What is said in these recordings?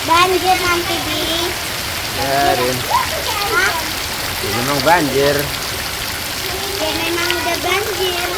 Banjir nanti di. Ya, Rin. Hah? Ya, memang banjir. Ya memang udah banjir.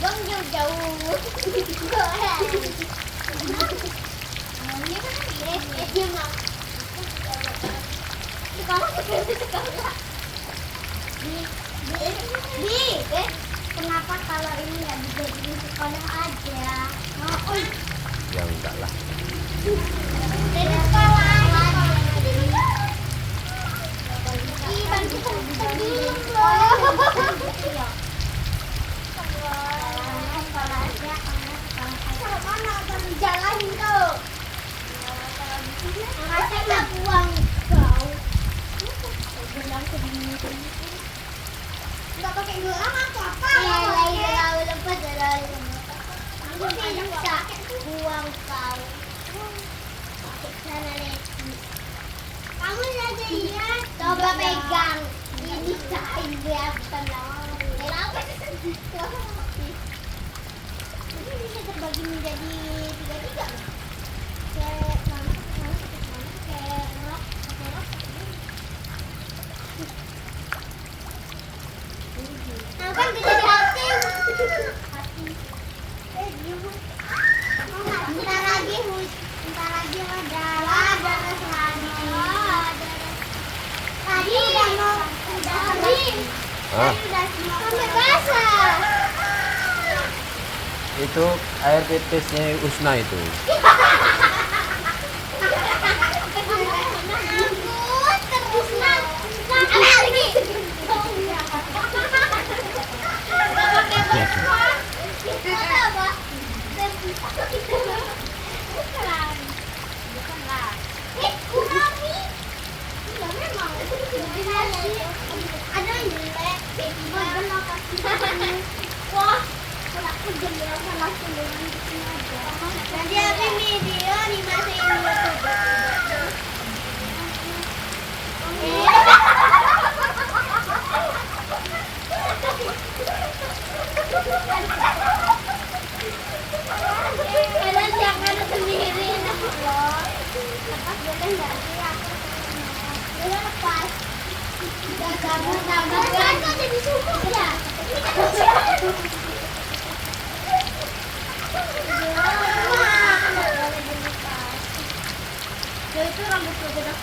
Bang jauh-jauh. Kenapa kalau ini nggak bisa di sekolah aja? Oh, Ya enggak lah. dari sekolah aja. Ih, bantu belum loh. Mana baru jalanin kau? Masa nggak buang kau? Bilang segini. Nggak pakai gelang atau apa? Iya, lepas jalan. Aku bisa buang kau. Pakai celana leci. Kamu saja ya. Coba pegang. Ini kain dia tenang. Kenapa sih? Ini bisa terbagi menjadi tiga-tiga. Kayak mana? Kayak rok. Nah, kan bisa di hati. Bentar lagi ada lagi. Tadi udah habis. Ah, Sampai basah. itu air pipisnya Usna itu. Nanti aku video dimasukin kalian jangan sendiri loh. Lepas boleh nggak sih aku? Boleh lepas. Gambar kan jadi suku ya. Itu rambut berbeda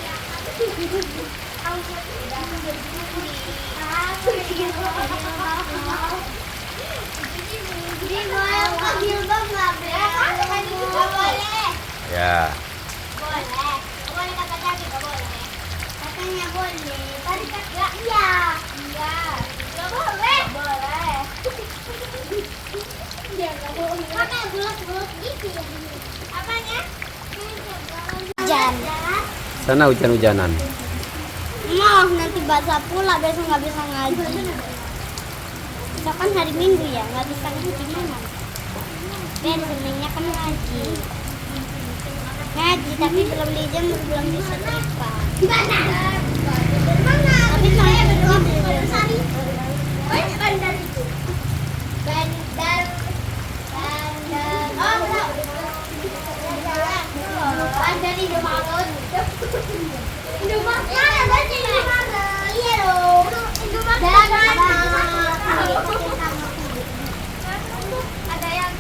Ya. Boleh kata tadi nggak boleh. Katanya boleh. Tadi kata iya. Nggak boleh. Boleh. Dia nggak boleh. Makanya bulat-bulat gitu ya. Apanya? Hujan. Sana hujan-hujanan. Mau nanti basah pula, besok nggak bisa ngaji. Besok kan hari Minggu ya, nggak bisa ngaji gimana? Dan Seninnya kan ngaji. Ngaji tapi belum dijemur, belum disetrika. Gimana? Tapi saya belum sari. Bandar itu. Bandar. Bandar Indomaret. Indomaret. Mana baca Indomaret? Iya dong. Indomaret. Ada yang